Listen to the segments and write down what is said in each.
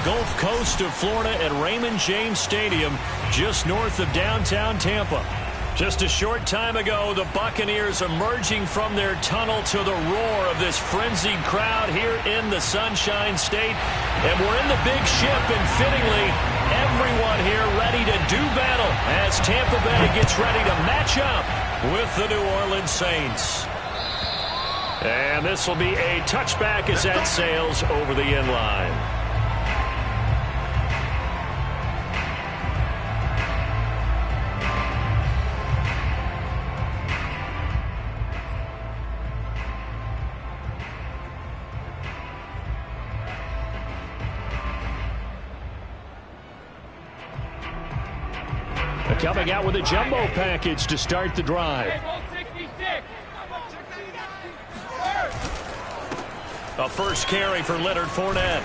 Gulf Coast of Florida at Raymond James Stadium, just north of downtown Tampa. Just a short time ago, the Buccaneers emerging from their tunnel to the roar of this frenzied crowd here in the Sunshine State. And we're in the big ship, and fittingly, everyone here ready to do battle as Tampa Bay gets ready to match up with the New Orleans Saints. And this will be a touchback as that sails over the end line. Coming out with a jumbo package to start the drive. A first carry for Leonard Fournette.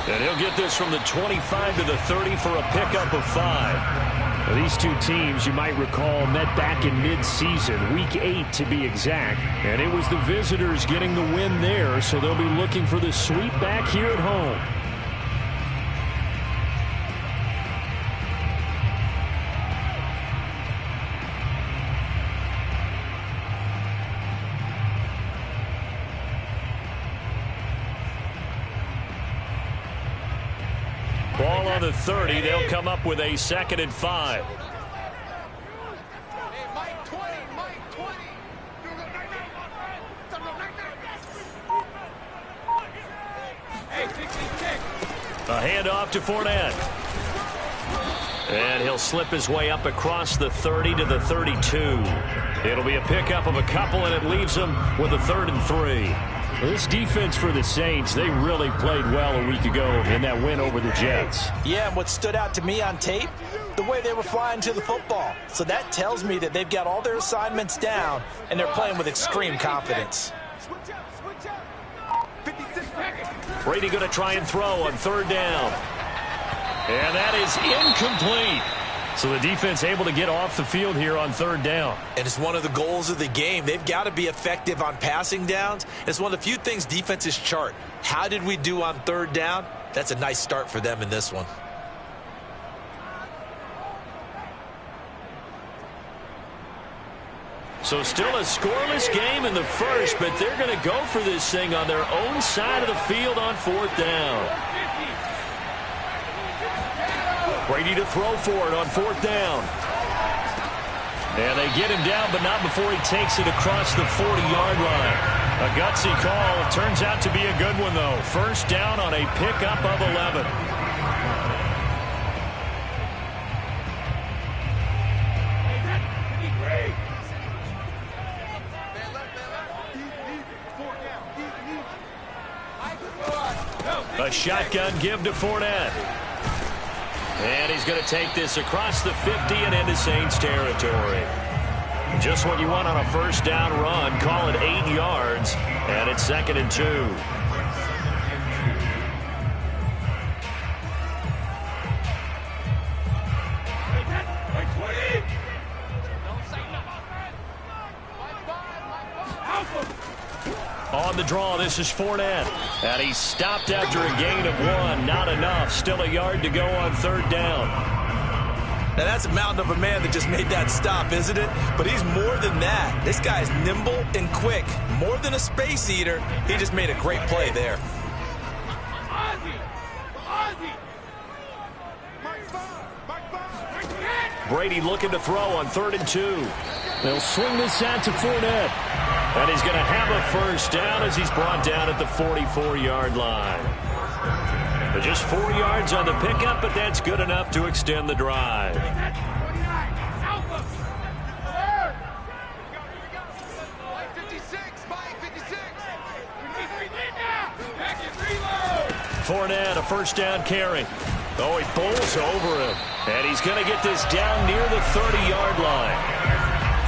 And he'll get this from the 25 to the 30 for a pickup of 5. These two teams, you might recall, met back in mid-season, week 8 to be exact. And it was the visitors getting the win there, so they'll be looking for the sweep back here at home. Ball on the 30. They'll come up with a 2nd and 5. A handoff to Fournette. And he'll slip his way up across the 30 to the 32. It'll be a pickup of a couple, and it leaves him with a 3rd and 3. This defense for the Saints, they really played well a week ago in that win over the Jets. Yeah, and what stood out to me on tape, the way they were flying to the football. So that tells me that they've got all their assignments down, and they're playing with extreme confidence. Brady going to try and throw on third down. And that is incomplete. So the defense able to get off the field here on third down. And it's one of the goals of the game. They've got to be effective on passing downs. It's one of the few things defenses chart. How did we do on third down? That's a nice start for them in this one. So still a scoreless game in the first, but they're going to go for this thing on their own side of the field on fourth down. Brady to throw for it on fourth down. And they get him down, but not before he takes it across the 40-yard line. A gutsy call. Turns out to be a good one, though. First down on a pickup of 11. A shotgun give to Fournette. And he's going to take this across the 50 and into Saints territory. Just what you want on a first down run. Call it 8 yards. And it's 2nd and 2. On the draw, this is Fournette. And he's stopped after a gain of 1. Not enough. Still a yard to go on third down. Now, that's a mountain of a man that just made that stop, isn't it? But he's more than that. This guy is nimble and quick. More than a space eater. He just made a great play there. Brady looking to throw on 3rd and 2. They'll swing this out to Fournette. And he's going to have a first down as he's brought down at the 44-yard line. But just 4 yards on the pickup, but that's good enough to extend the drive. Fournette, a first down carry. Oh, he pulls over him. And he's going to get this down near the 30-yard line.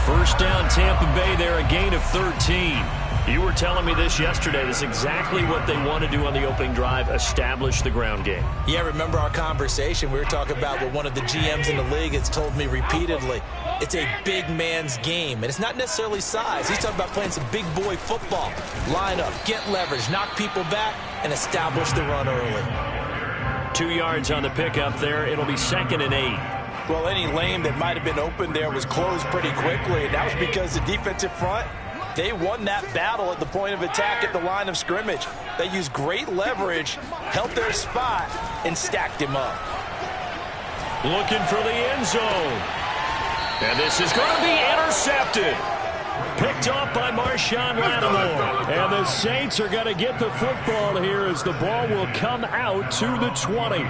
First down Tampa Bay there, a gain of 13. You were telling me this yesterday. This is exactly what they want to do on the opening drive, establish the ground game. Yeah, remember our conversation. We were talking about what one of the GMs in the league has told me repeatedly. It's a big man's game, and it's not necessarily size. He's talking about playing some big boy football. Line up, get leverage, knock people back, and establish the run early. 2 yards on the pickup there. It'll be 2nd and 8. Well, any lane that might have been open there was closed pretty quickly, and that was because the defensive front, they won that battle at the point of attack at the line of scrimmage. They used great leverage, held their spot, and stacked him up. Looking for the end zone. And this is going to be intercepted. Picked off by Marshawn Lattimore. And the Saints are going to get the football here as the ball will come out to the 20.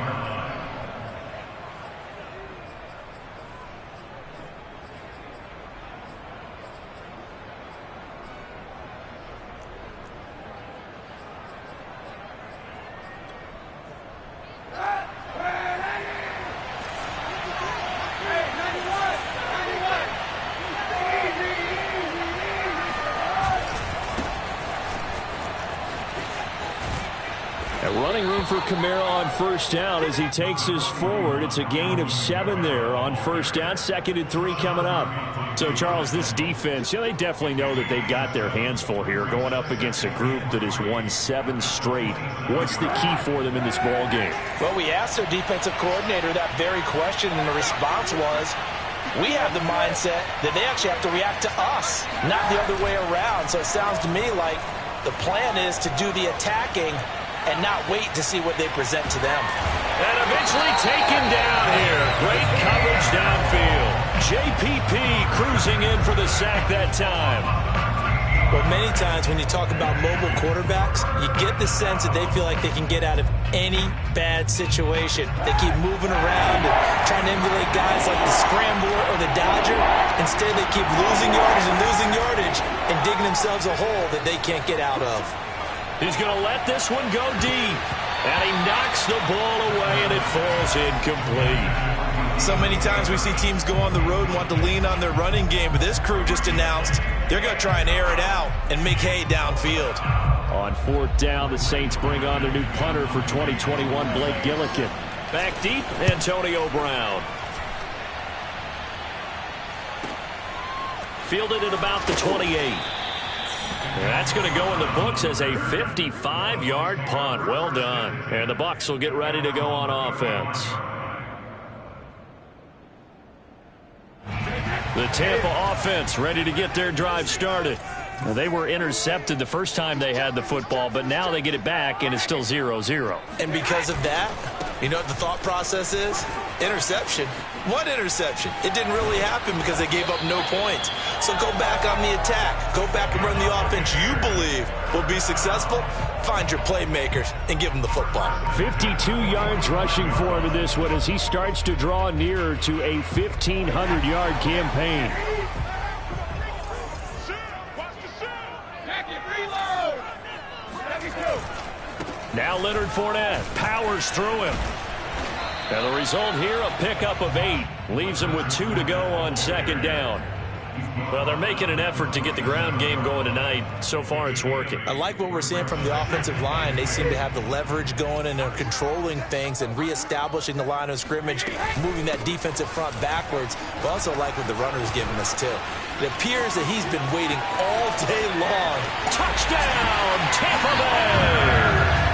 Running room for Kamara on first down as he takes us forward. It's a gain of 7 there on first down. 2nd and 3 coming up. So, Charles, this defense, they definitely know that they've got their hands full here going up against a group that has won 7 straight. What's the key for them in this ball game? Well, we asked their defensive coordinator that very question, and the response was, we have the mindset that they actually have to react to us, not the other way around. So it sounds to me like the plan is to do the attacking and not wait to see what they present to them. And eventually taken down here. Great coverage downfield. JPP cruising in for the sack that time. Well, many times when you talk about mobile quarterbacks, you get the sense that they feel like they can get out of any bad situation. They keep moving around and trying to emulate guys like the Scrambler or the Dodger. Instead, they keep losing yardage and digging themselves a hole that they can't get out of. He's going to let this one go deep. And he knocks the ball away, and it falls incomplete. So many times we see teams go on the road and want to lean on their running game, but this crew just announced they're going to try and air it out and make hay downfield. On fourth down, the Saints bring on their new punter for 2021, Blake Gillikin. Back deep, Antonio Brown. Fielded at about the 28. That's going to go in the books as a 55-yard punt. Well done. And the Bucs will get ready to go on offense. The Tampa offense ready to get their drive started. Well, they were intercepted the first time they had the football, but now they get it back, and it's still 0-0. And because of that, you know what the thought process is? Interception. What interception? It didn't really happen because they gave up no points. So go back on the attack. Go back and run the offense you believe will be successful. Find your playmakers and give them the football. 52 yards rushing for him in this one as he starts to draw nearer to a 1,500-yard campaign. Now Leonard Fournette powers through him. And the result here, a pickup of 8. Leaves him with 2 to go on second down. Well, they're making an effort to get the ground game going tonight. So far, it's working. I like what we're seeing from the offensive line. They seem to have the leverage going, and they're controlling things and reestablishing the line of scrimmage, moving that defensive front backwards. But also like what the runner's giving us, too. It appears that he's been waiting all day long. Touchdown, Tampa Bay!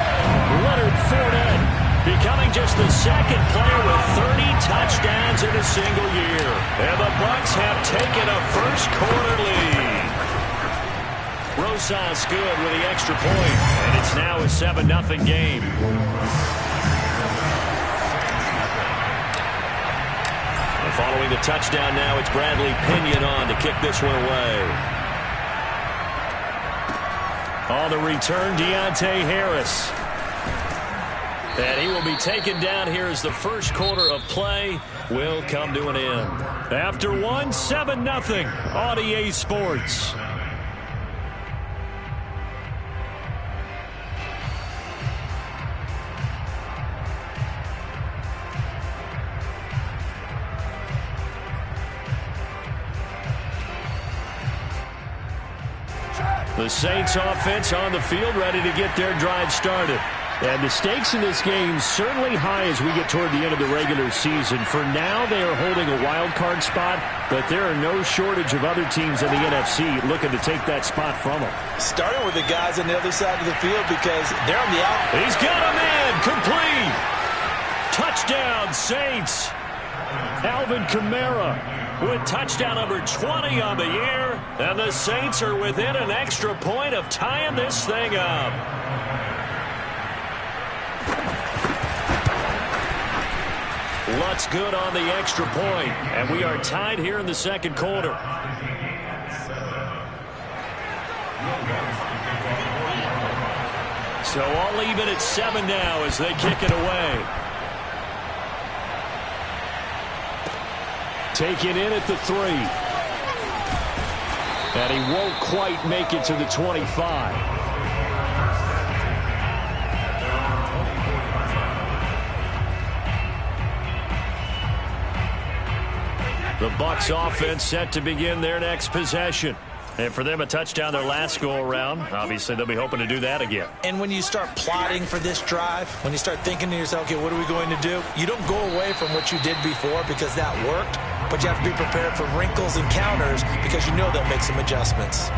Leonard Fournette becoming just the second player with 30 touchdowns in a single year. And the Bucs have taken a first-quarter lead. Rosas good with the extra point, and it's now a 7-0 game. And following the touchdown now, it's Bradley Pinion on to kick this one away. On the return, Deontay Harris. And he will be taken down here as the first quarter of play will come to an end. After 7-0 on EA Sports. The Saints offense on the field ready to get their drive started. And the stakes in this game certainly high as we get toward the end of the regular season. For now, they are holding a wild card spot, but there are no shortage of other teams in the NFC looking to take that spot from them. Starting with the guys on the other side of the field because they're on the out. He's got a man, complete. Touchdown, Saints. Alvin Kamara with touchdown number 20 on the year. And the Saints are within an extra point of tying this thing up. Lutz good on the extra point, and we are tied here in the second quarter. So all even at 7 now as they kick it away. Taken in at the 3. And he won't quite make it to the 25. The Bucs offense set to begin their next possession. And for them, a touchdown their last go-around. Obviously, they'll be hoping to do that again. And when you start plotting for this drive, when you start thinking to yourself, okay, what are we going to do? You don't go away from what you did before because that worked, but you have to be prepared for wrinkles and counters because you know they'll make some adjustments.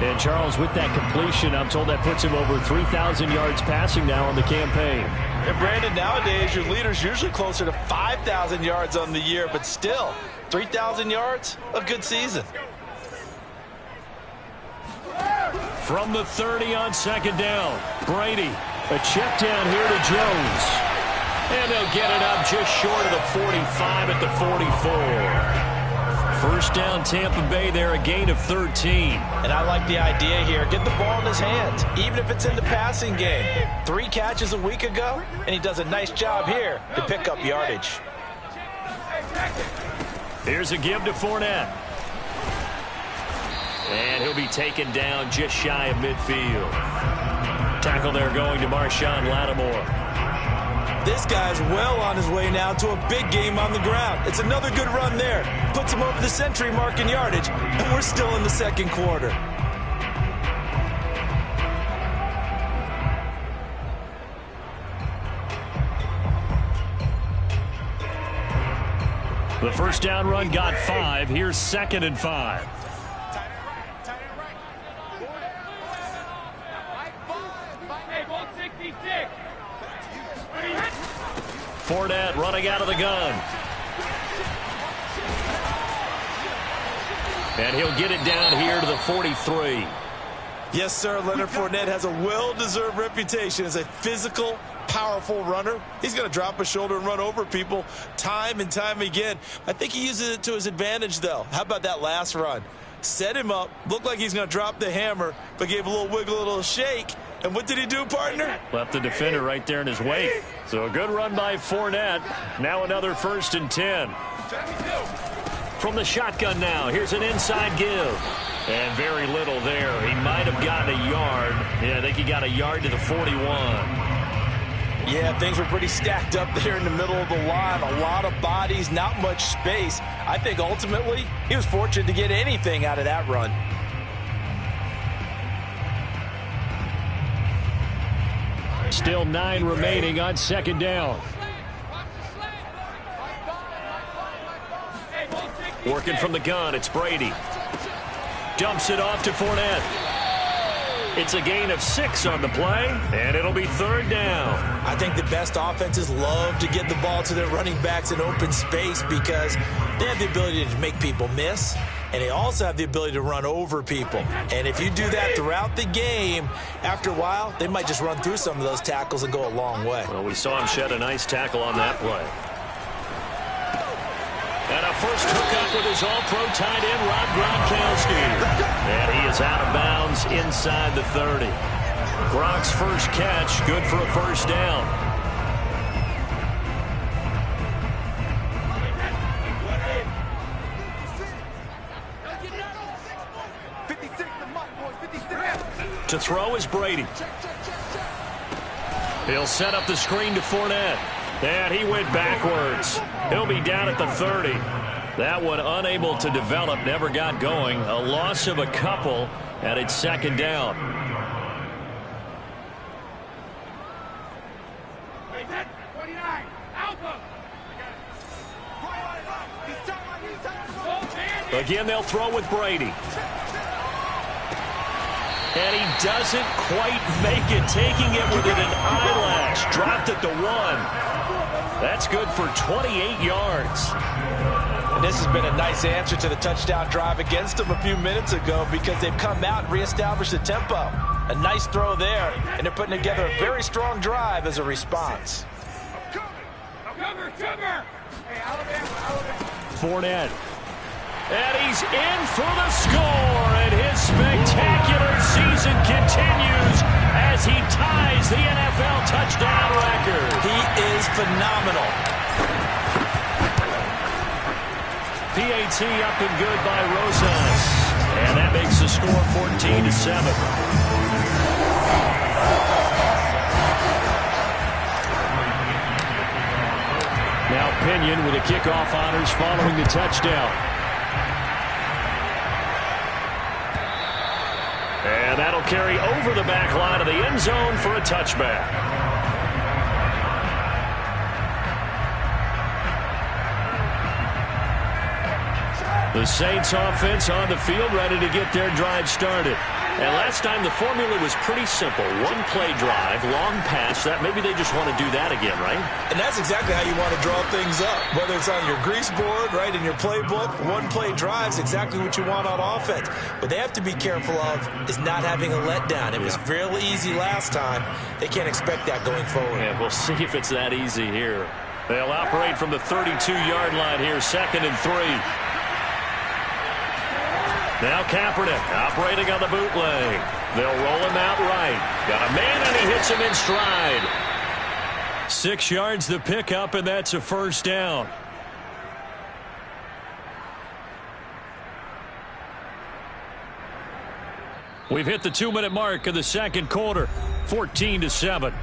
And, Charles, with that completion, I'm told that puts him over 3,000 yards passing now on the campaign. And, Brandon, nowadays your leader's usually closer to 5,000 yards on the year, but still, 3,000 yards, a good season. From the 30 on second down, Brady, a check down here to Jones. And they'll get it up just short of the 45 at the 44. First down, Tampa Bay there, a gain of 13. And I like the idea here. Get the ball in his hands, even if it's in the passing game. 3 catches a week ago, and he does a nice job here to pick up yardage. Here's a give to Fournette. And he'll be taken down just shy of midfield. Tackle there going to Marshawn Lattimore. This guy's well on his way now to a big game on the ground. It's another good run there. Puts him over the century mark in yardage, and we're still in the second quarter. The first down run got 5. Here's 2nd and 5. Fournette running out of the gun. And he'll get it down here to the 43. Yes, sir. Leonard Fournette has a well-deserved reputation as a physical, powerful runner. He's going to drop a shoulder and run over people time and time again. I think he uses it to his advantage, though. How about that last run? Set him up, looked like he's going to drop the hammer, but gave a little wiggle, a little shake. And what did he do, partner? Left the defender right there in his wake. So a good run by Fournette. Now another 1st and 10. From the shotgun now, here's an inside give. And very little there. He might have gotten a yard. Yeah, I think he got a yard to the 41. Yeah, things were pretty stacked up there in the middle of the line. A lot of bodies, not much space. I think ultimately he was fortunate to get anything out of that run. Still 9 remaining on 2nd down. Working from the gun, it's Brady. Dumps it off to Fournette. It's a gain of 6 on the play, and it'll be 3rd down. I think the best offenses love to get the ball to their running backs in open space because they have the ability to make people miss, and they also have the ability to run over people. And if you do that throughout the game, after a while, they might just run through some of those tackles and go a long way. Well, we saw him shed a nice tackle on that play. And a first hookup with his all-pro tight end, Rob Gronkowski. And he is out of bounds inside the 30. Gronk's first catch, good for a 1st down. To throw is Brady. He'll set up the screen to Fournette. And he went backwards. He'll be down at the 30. That one unable to develop, never got going. A loss of a couple, and it's 2nd down. Again, they'll throw with Brady. And he doesn't quite make it, taking it within an eyelash. Dropped at the 1. That's good for 28 yards. And this has been a nice answer to the touchdown drive against them a few minutes ago because they've come out and reestablished the tempo. A nice throw there, and they're putting together a very strong drive as a response. Fournette. And he's in for the score, and his spectacular season continues as he ties the NFL touchdown record. He is phenomenal. PAT up and good by Rosas. And that makes the score 14-7. Now Pinion with the kickoff honors following the touchdown. And that'll carry over the back line of the end zone for a touchback. The Saints offense on the field ready to get their drive started. And last time the formula was pretty simple. One play drive, long pass. That maybe they just want to do that again, right? And that's exactly how you want to draw things up. Whether it's on your grease board, right, in your playbook, one play drive is exactly what you want on offense. What they have to be careful of is not having a letdown. It was fairly easy last time. They can't expect that going forward. Yeah, we'll see if it's that easy here. They'll operate from the 32-yard line here, 2nd and 3. Now Kaepernick operating on the bootleg. They'll roll him out right. Got a man, and he hits him in stride. 6 yards the pickup, and that's a 1st down. We've hit the 2-minute mark of the second quarter. 14-7.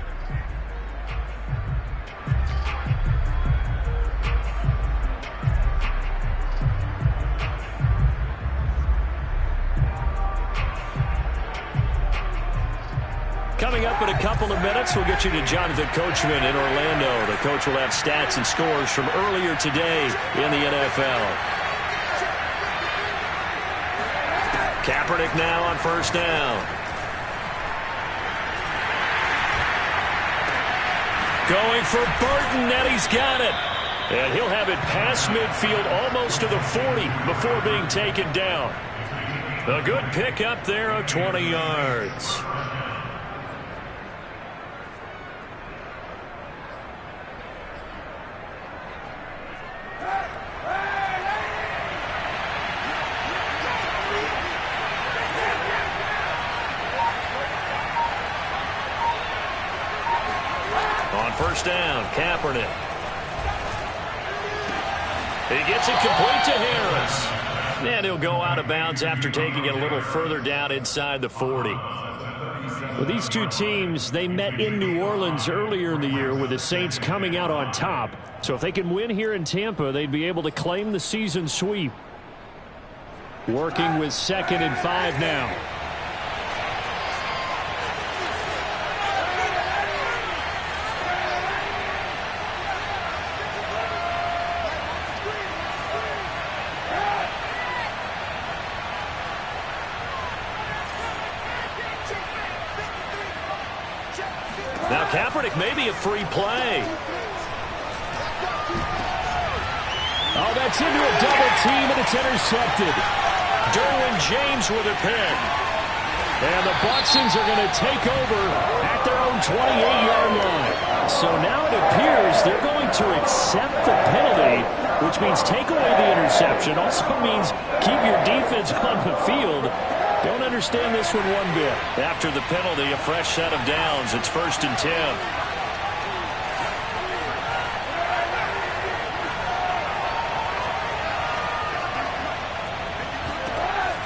Coming up in a couple of minutes, we'll get you to Jonathan Coachman in Orlando. The coach will have stats and scores from earlier today in the NFL. Kaepernick now on first down. Going for Burton, and he's got it. And he'll have it past midfield almost to the 40 before being taken down. A good pick up there of 20 yards. On first down, Kaepernick. He gets it complete to Harris. And he'll go out of bounds after taking it a little further down inside the 40. Well, these two teams, they met in New Orleans earlier in the year with the Saints coming out on top. So if they can win here in Tampa, they'd be able to claim the season sweep. Working with 2nd and 5 now. Now Kaepernick may be a free play. Oh, that's into a double team, and it's intercepted. Derwin James with a pick. And the Bucs are going to take over at their own 28-yard line. So now it appears they're going to accept the penalty, which means take away the interception. Also means keep your defense on the field. Don't understand this one bit. After the penalty, a fresh set of downs. It's 1st and 10.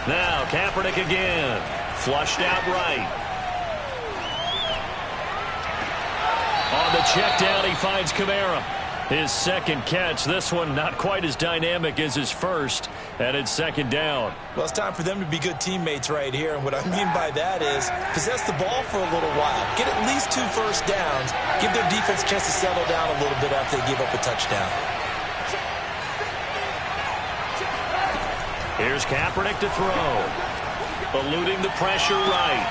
Now Kaepernick again. Flushed out right. On the check down, he finds Kamara. His second catch. This one not quite as dynamic as his first. And it's 2nd down. Well, it's time for them to be good teammates right here. And what I mean by that is possess the ball for a little while. Get at least 2 first downs. Give their defense a chance to settle down a little bit after they give up a touchdown. Here's Kaepernick to throw. Eluding the pressure right.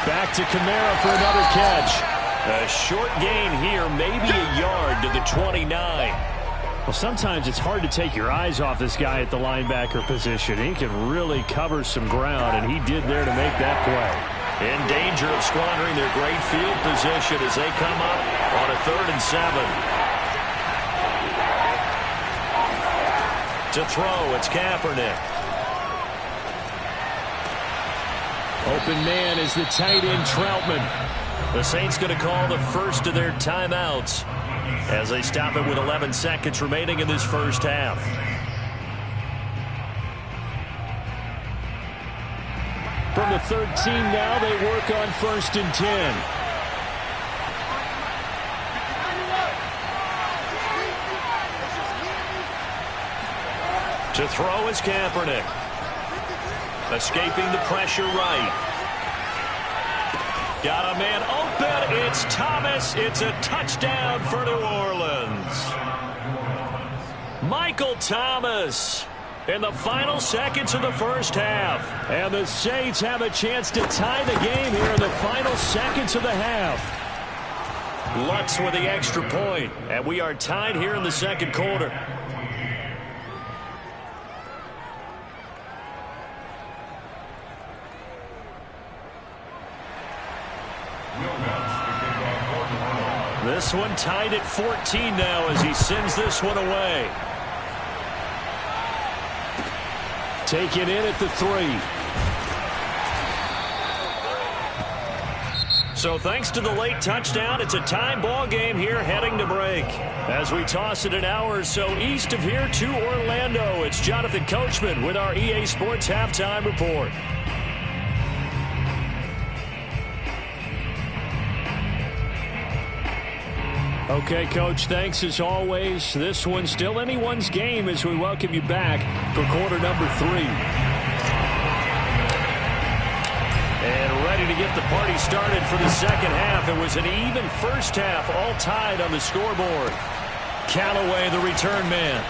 Back to Kamara for another catch. A short gain here, maybe a yard to the 29. Well, sometimes it's hard to take your eyes off this guy at the linebacker position. He can really cover some ground, and he did there to make that play. In danger of squandering their great field position as they come up on a 3rd and 7. To throw, it's Kaepernick. Open man is the tight end, Troutman. The Saints going to call the first of their timeouts as they stop it with 11 seconds remaining in this first half. From the 13 now, they work on 1st and 10. To throw is Kaepernick. Escaping the pressure right. Got a man open. It's Thomas. It's a touchdown for New Orleans. Michael Thomas in the final seconds of the first half. And the Saints have a chance to tie the game here in the final seconds of the half. Lutz with the extra point. And we are tied here in the second quarter. This one tied at 14 now as he sends this one away. Taken in at the 3. So thanks to the late touchdown, it's a tie ball game here heading to break. As we toss it an hour or so east of here to Orlando, it's Jonathan Coachman with our EA Sports Halftime Report. Okay, Coach, thanks as always. This one's still anyone's game as we welcome you back for quarter number 3. And ready ready to get the party started for the second half. It was an even first half, all tied on the scoreboard. Callaway, the return man.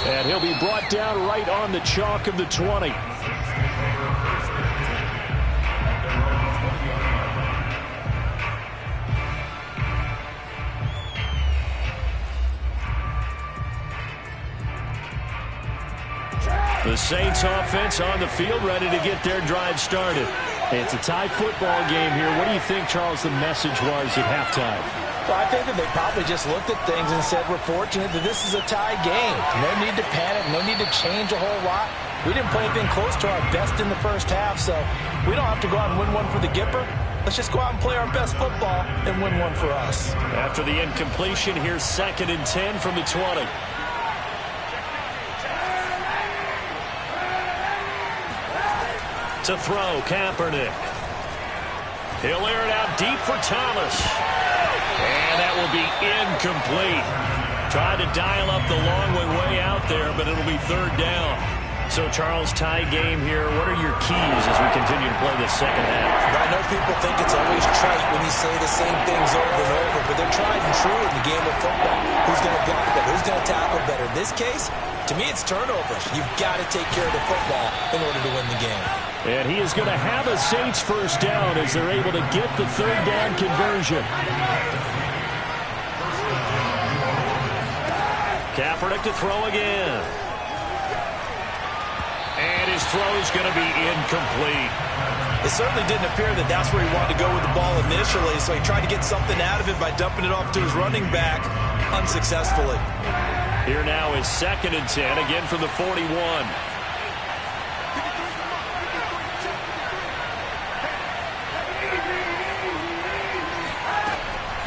And he'll be brought down right on the chalk of the 20. The Saints offense on the field, ready to get their drive started. It's a tie football game here. What do you think, Charles, the message was at halftime? Well, I think that they probably just looked at things and said, we're fortunate that this is a tie game. No need to panic, no need to change a whole lot. We didn't play anything close to our best in the first half, so we don't have to go out and win one for the Gipper. Let's just go out and play our best football and win one for us. After the incompletion, here's 2nd and 10 from the 20. To throw, Kaepernick. He'll air it out deep for Thomas. And that will be incomplete. Tried to dial up the long way out there, but it'll be 3rd down. So, Charles, tie game here. What are your keys as we continue to play this second half? I know people think it's always trite when you say the same things over and over, but they're tried and true in the game of football. Who's going to block better? Who's going to tackle better? In this case, to me, it's turnovers. You've got to take care of the football in order to win the game. And he is going to have a Saints first down as they're able to get the 3rd down conversion. Kaepernick to throw again. And his throw is going to be incomplete. It certainly didn't appear that that's where he wanted to go with the ball initially, so he tried to get something out of it by dumping it off to his running back unsuccessfully. Here now is 2nd and 10, again from the 41.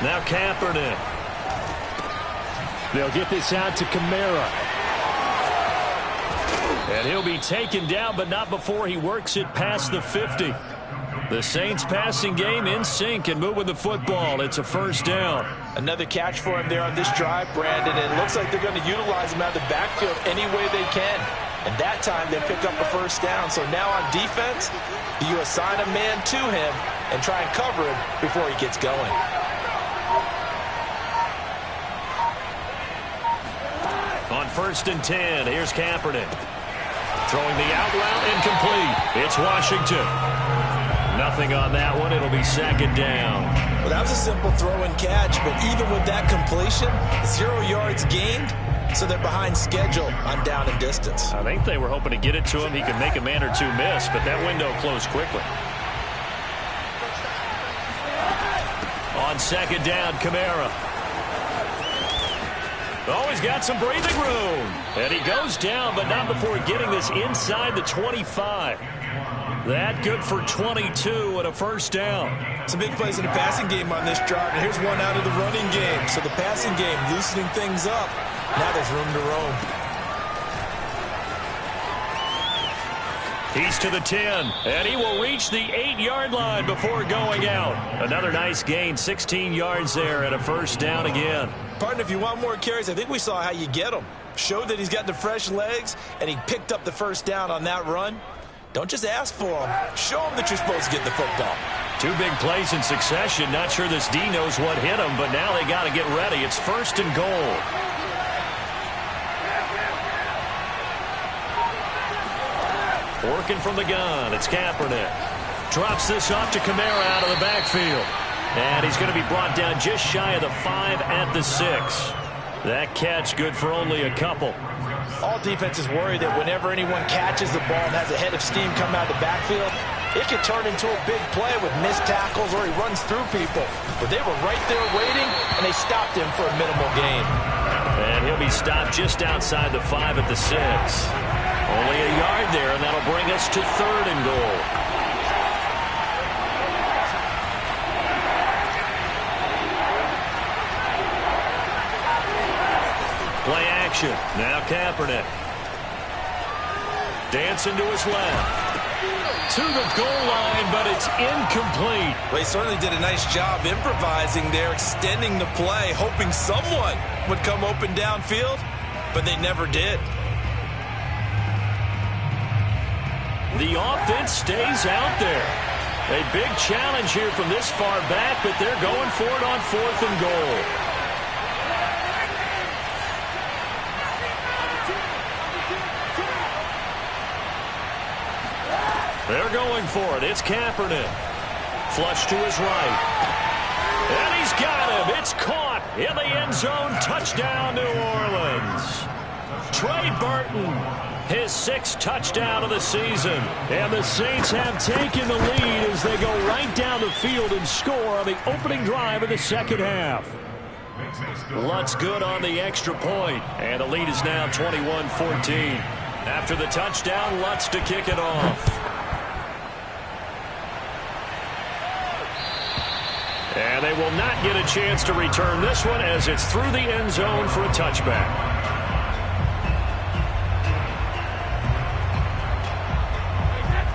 Now Kaepernick. They'll get this out to Kamara. And he'll be taken down, but not before he works it past the 50. The Saints passing game in sync and moving the football. It's a first down. Another catch for him there on this drive, Brandon. It looks like they're going to utilize him out of the backfield any way they can. And that time they pick up a first down. So now on defense, you assign a man to him and try and cover him before he gets going. On 1st and 10, here's Kaepernick. Throwing the out route, incomplete. It's Washington. Nothing on that one. It'll be 2nd down. Well, that was a simple throw and catch, but even with that completion, 0 yards gained, so they're behind schedule on down and distance. I think they were hoping to get it to him. He could make a man or two miss, but that window closed quickly. On 2nd down, Kamara. Oh, he's got some breathing room. And he goes down, but not before getting this inside the 25. That good for 22 and a first down. Some big plays in the passing game on this drive, and here's one out of the running game. So the passing game loosening things up. Now there's room to roam. He's to the 10, and he will reach the 8-yard line before going out. Another nice gain, 16 yards there, and a first down again. Partner, if you want more carries, I think we saw how you get them. Showed that he's got the fresh legs, and he picked up the first down on that run. Don't just ask for them. Show them that you're supposed to get the football. 2 big plays in succession. Not sure this D knows what hit him, but now they got to get ready. It's 1st and goal. Working from the gun, it's Kaepernick. Drops this off to Kamara out of the backfield. And he's going to be brought down just shy of the 5 at the 6. That catch good for only a couple. All defenses worry that whenever anyone catches the ball and has a head of steam come out of the backfield, it can turn into a big play with missed tackles or he runs through people. But they were right there waiting, and they stopped him for a minimal gain. And he'll be stopped just outside the 5 at the 6. Only a yard there, and that'll bring us to 3rd and goal. Play action. Now Kaepernick. Dancing to his left. To the goal line, but it's incomplete. Well, he certainly did a nice job improvising there, extending the play, hoping someone would come open downfield, but they never did. The offense stays out there. A big challenge here from this far back, but they're going for it on 4th and goal. They're going for it. It's Kaepernick. Flush to his right. And he's got him. It's caught in the end zone. Touchdown, New Orleans. Trey Burton, his 6th touchdown of the season. And the Saints have taken the lead as they go right down the field and score on the opening drive of the second half. Lutz good on the extra point, and the lead is now 21-14. After the touchdown, Lutz to kick it off. And they will not get a chance to return this one as it's through the end zone for a touchback.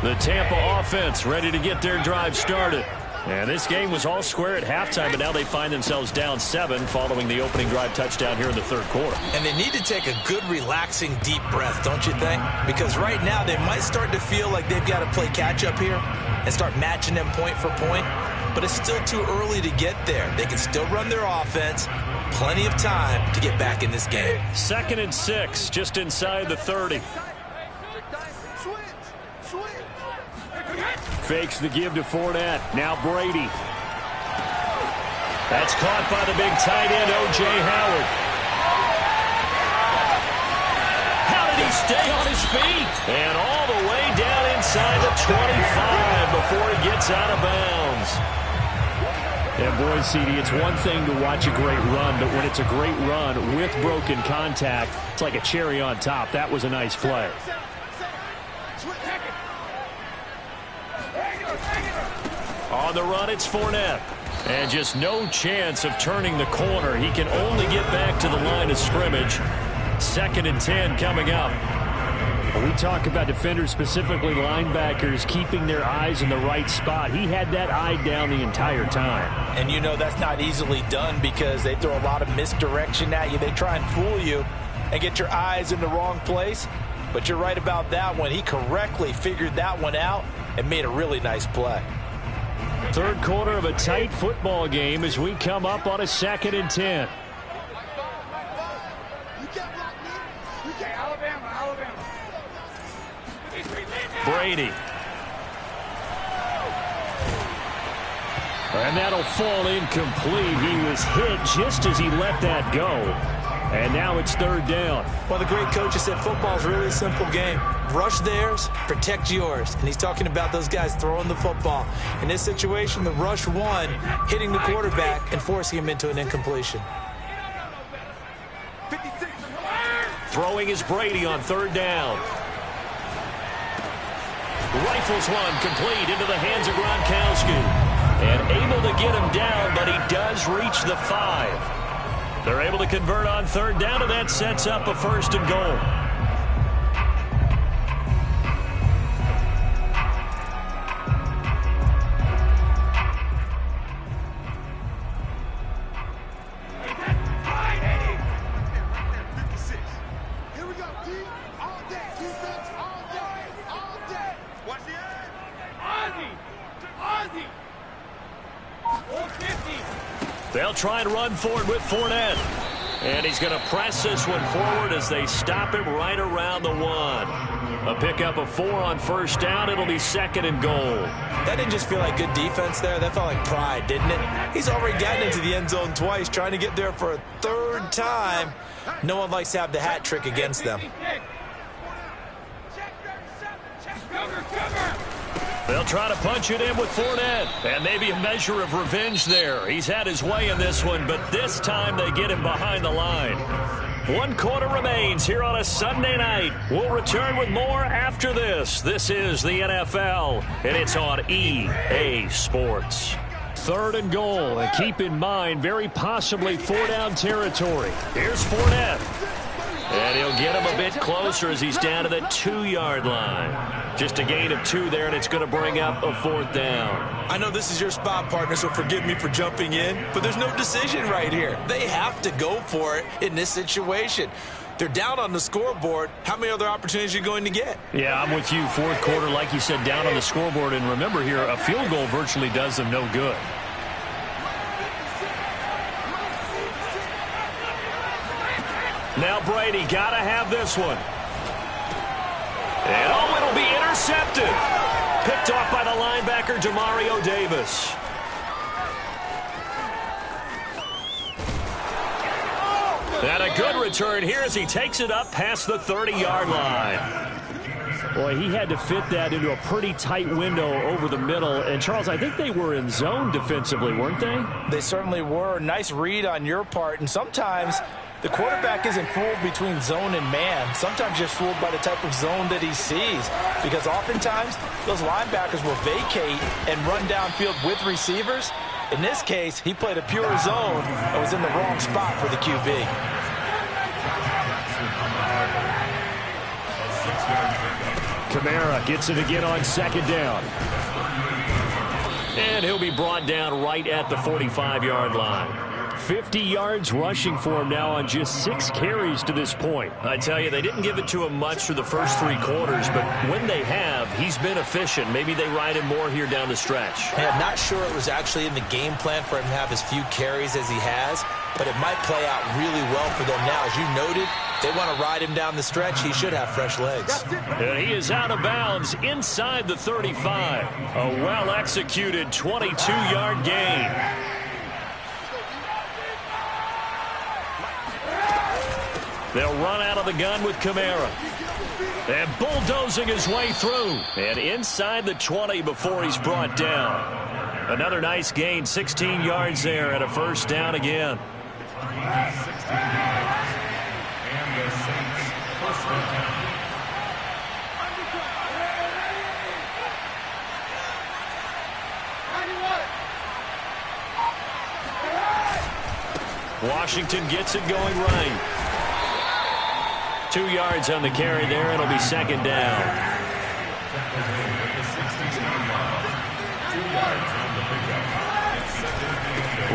The Tampa offense ready to get their drive started. And this game was all square at halftime, but now they find themselves down 7 following the opening drive touchdown here in the 3rd quarter. And they need to take a good, relaxing, deep breath, don't you think? Because right now they might start to feel like they've got to play catch-up here and start matching them point for point. But it's still too early to get there. They can still run their offense. Plenty of time to get back in this game. 2nd and 6, just inside the 30. Fakes the give to Fournette. Now Brady. That's caught by the big tight end, O.J. Howard. How did he stay on his feet? And all the way down inside the 25 before he gets out of bounds. And boy, CD, it's one thing to watch a great run, but when it's a great run with broken contact, it's like a cherry on top. That was a nice play. On the run, it's Fournette. And just no chance of turning the corner. He can only get back to the line of scrimmage. 2nd and 10 coming up. We talk about defenders, specifically linebackers, keeping their eyes in the right spot. He had that eye down the entire time. And you know that's not easily done because they throw a lot of misdirection at you. They try and fool you and get your eyes in the wrong place. But you're right about that one. He correctly figured that one out and made a really nice play. 3rd quarter of a tight football game as we come up on a 2nd and 10. Brady. And that'll fall incomplete. He was hit just as he let that go. And now it's 3rd down. Well, the great coach has said football is really a simple game. Rush theirs, protect yours. And he's talking about those guys throwing the football. In this situation, the rush one, hitting the quarterback and forcing him into an incompletion. Throwing is Brady on 3rd down. Rifles one complete into the hands of Gronkowski. And able to get him down, but he does reach the 5. They're able to convert on 3rd down, and that sets up a 1st and goal. They'll try and run forward with Fournette. And he's going to press this one forward as they stop him right around the 1. A pickup of 4 on 1st down. It'll be 2nd and goal. That didn't just feel like good defense there. That felt like pride, didn't it? He's already gotten into the end zone twice, trying to get there for a 3rd time. No one likes to have the hat trick against them. They'll try to punch it in with Fournette. And maybe a measure of revenge there. He's had his way in this one, but this time they get him behind the line. 1 quarter remains here on a Sunday night. We'll return with more after this. This is the NFL, and it's on EA Sports. 3rd and goal, and keep in mind, very possibly 4-down territory. Here's Fournette. And he'll get him a bit closer as he's down to the 2-yard line. Just a gain of 2 there, and it's going to bring up a 4th down. I know this is your spot, partner, so forgive me for jumping in, but there's no decision right here. They have to go for it in this situation. They're down on the scoreboard. How many other opportunities are you going to get? Yeah, I'm with you. 4th quarter, like you said, down on the scoreboard. And remember here, a field goal virtually does them no good. Now Brady got to have this one. And oh, it'll be intercepted. Picked off by the linebacker, Demario Davis. And a good return here as he takes it up past the 30-yard line. Boy, he had to fit that into a pretty tight window over the middle. And, Charles, I think they were in zone defensively, weren't they? They certainly were. Nice read on your part. And sometimes the quarterback isn't fooled between zone and man. Sometimes you're fooled by the type of zone that he sees. Because oftentimes, those linebackers will vacate and run downfield with receivers. In this case, he played a pure zone and was in the wrong spot for the QB. Kamara gets it again on 2nd down. And he'll be brought down right at the 45-yard line. 50 yards rushing for him now on just 6 carries to this point. I tell you, they didn't give it to him much for the first 3 quarters, but when they have, he's been efficient. Maybe they ride him more here down the stretch. Hey, I'm not sure it was actually in the game plan for him to have as few carries as he has, but it might play out really well for them now. As you noted, they want to ride him down the stretch. He should have fresh legs. And he is out of bounds inside the 35. A well-executed 22-yard gain. They'll run out of the gun with Kamara. And bulldozing his way through. And inside the 20 before he's brought down. Another nice gain, 16 yards there, and a 1st down again. Washington gets it going right. 2 yards on the carry there. It'll be 2nd down.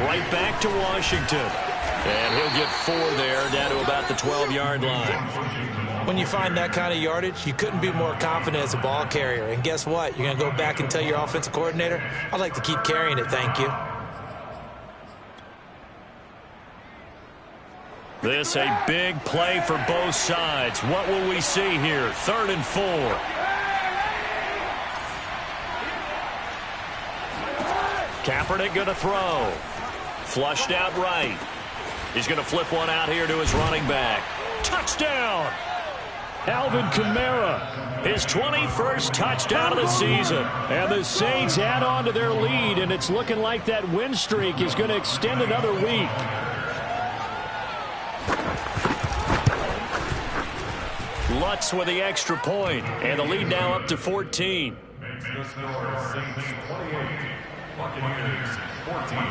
Right back to Washington. And he'll get 4 there, down to about the 12-yard line. When you find that kind of yardage, you couldn't be more confident as a ball carrier. And guess what? You're going to go back and tell your offensive coordinator, I'd like to keep carrying it, thank you. This a big play for both sides. What will we see here? 3rd and 4. Kaepernick going to throw. Flushed out right. He's going to flip one out here to his running back. Touchdown! Alvin Kamara, his 21st touchdown of the season. And the Saints add on to their lead, and it's looking like that win streak is going to extend another week. Lutz with the extra point, and the lead now up to 14.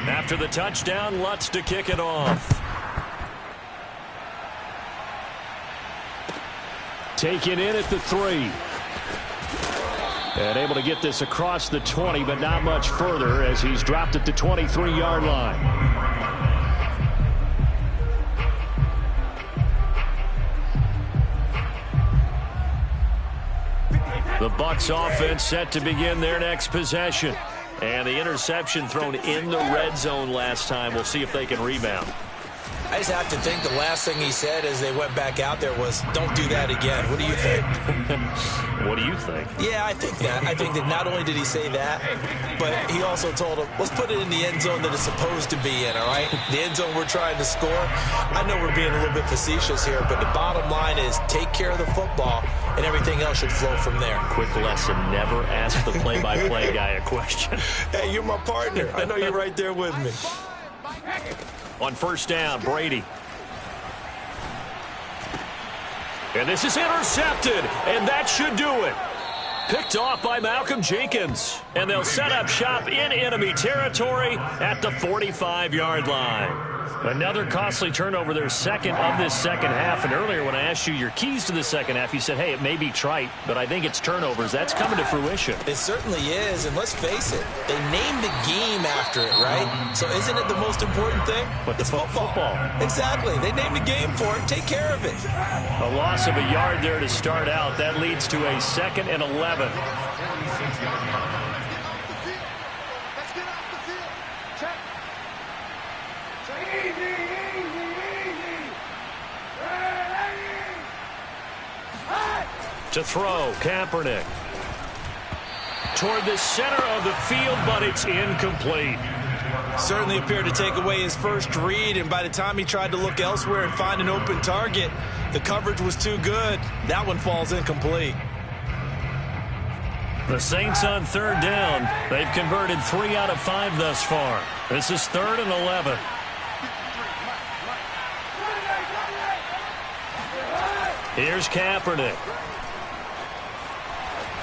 After the touchdown, Lutz to kick it off. Taken in at the 3. And able to get this across the 20, but not much further as he's dropped at the 23-yard line. The Bucs offense set to begin their next possession. And the interception thrown in the red zone last time. We'll see if they can rebound. I just have to think the last thing he said as they went back out there was, don't do that again. What do you think? What do you think? Yeah, I think that. I think that not only did he say that, but he also told him, let's put it in the end zone that it's supposed to be in, all right? The end zone we're trying to score. I know we're being a little bit facetious here, but the bottom line is take care of the football, and everything else should flow from there. Quick lesson, never ask the play-by-play guy a question. Hey, you're my partner. I know you're right there with me. On 1st down, Brady. And this is intercepted, and that should do it. Picked off by Malcolm Jenkins. And they'll set up shop in enemy territory at the 45-yard line. Another costly turnover, their second of this second half. And earlier when I asked you your keys to the second half, you said, hey, it may be trite, but I think it's turnovers. That's coming to fruition. It certainly is, and let's face it, they named the game after it, right? So isn't it the most important thing? But it's football. Exactly. They named the game for it. Take care of it. A loss of a yard there to start out. That leads to a 2nd and 11. To throw, Kaepernick. Toward the center of the field, but it's incomplete. Certainly appeared to take away his first read, and by the time he tried to look elsewhere and find an open target, the coverage was too good. That one falls incomplete. The Saints on 3rd down. They've converted 3 out of 5 thus far. This is 3rd and 11. Here's Kaepernick.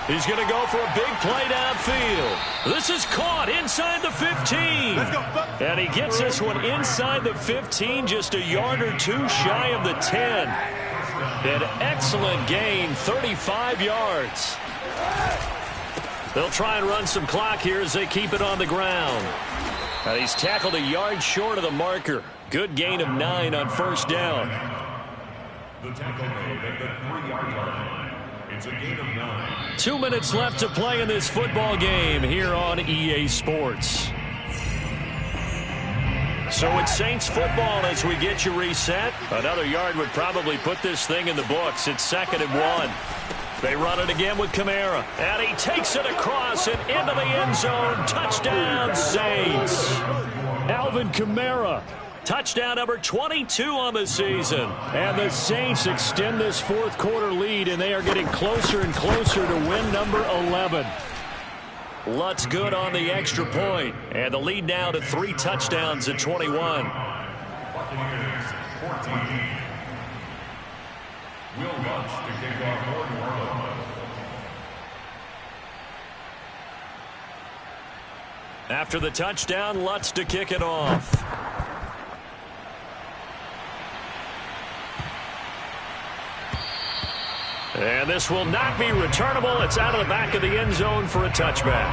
He's going to go for a big play downfield. This is caught inside the 15. Let's go. And he gets this one inside the 15, just a yard or two shy of the 10. An excellent gain, 35 yards. They'll try and run some clock here as they keep it on the ground. And he's tackled a yard short of the marker. Good gain of 9 on 1st down. The tackle made at the 3-yard line. It's a gain of 9. 2 minutes left to play in this football game here on EA Sports. So it's Saints football as we get you reset. Another yard would probably put this thing in the books. It's 2nd and 1. They run it again with Kamara. And he takes it across and into the end zone. Touchdown, Saints. Alvin Kamara. Touchdown number 22 on the season. And the Saints extend this 4th quarter lead, and they are getting closer and closer to win number 11. Lutz good on the extra point. And the lead now to 3 touchdowns at 21. Buccaneers 14. Will Lutz to kick off for New Orleans. After the touchdown, Lutz to kick it off. And this will not be returnable. It's out of the back of the end zone for a touchback.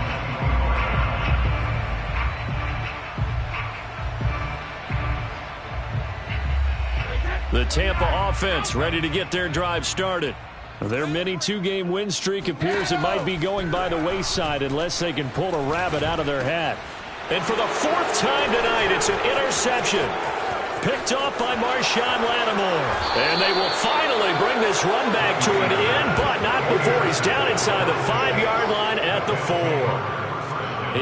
The Tampa offense ready to get their drive started. Their mini 2-game win streak appears it might be going by the wayside unless they can pull a rabbit out of their hat. And for the 4th time tonight, it's an interception. Picked off by Marshawn Lattimore. And they will finally bring this run back to an end, but not before he's down inside the 5-yard line at the 4.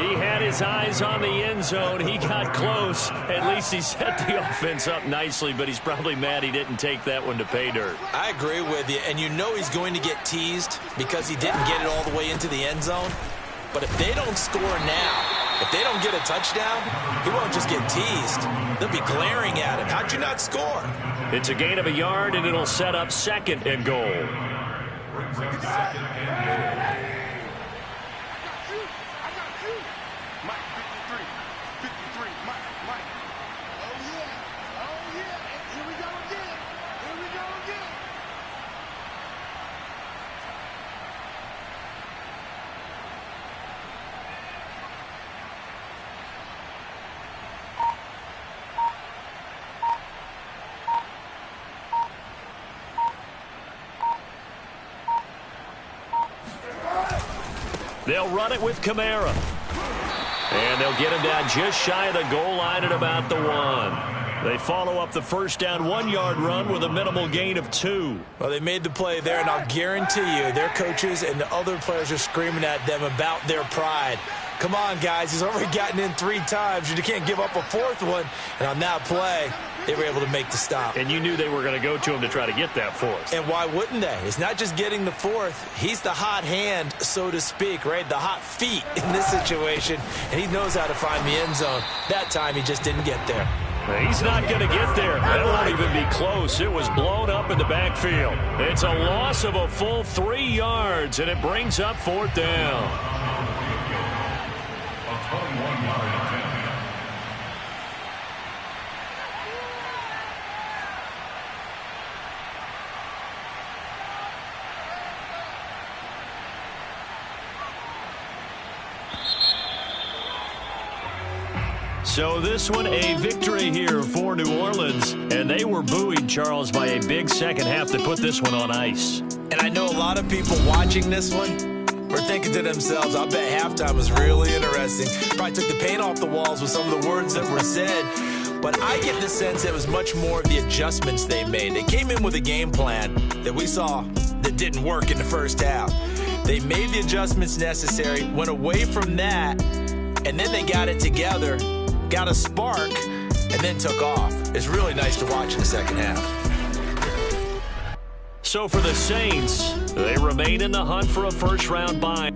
He had his eyes on the end zone. He got close. At least he set the offense up nicely, but he's probably mad he didn't take that one to pay dirt. I agree with you, and you know he's going to get teased because he didn't get it all the way into the end zone. But if they don't score now, if they don't get a touchdown, he won't just get teased. They'll be glaring at him. How'd you not score? It's a gain of a yard, and it'll set up 2nd and goal. Brings up 2nd and goal. They'll run it with Kamara. And they'll get him down just shy of the goal line at about the 1. They follow up the 1st down 1-yard run with a minimal gain of 2. Well, they made the play there, and I'll guarantee you their coaches and the other players are screaming at them about their pride. Come on, guys. He's already gotten in 3 times. You can't give up a 4th one. And on that play, they were able to make the stop. And you knew they were going to go to him to try to get that 4th. And why wouldn't they? It's not just getting the 4th. He's the hot hand, so to speak, right? The hot feet in this situation. And he knows how to find the end zone. That time, he just didn't get there. He's not going to get there. That won't even be close. It was blown up in the backfield. It's a loss of a full 3 yards, and it brings up 4th down. So this one, a victory here for New Orleans. And they were buoyed, Charles, by a big second half that put this one on ice. And I know a lot of people watching this one were thinking to themselves, I bet halftime was really interesting. Probably took the paint off the walls with some of the words that were said. But I get the sense it was much more of the adjustments they made. They came in with a game plan that we saw that didn't work in the first half. They made the adjustments necessary, went away from that, and then they got it together, got a spark, and then took off. It's really nice to watch in the second half. So for the Saints, they remain in the hunt for a first-round bye.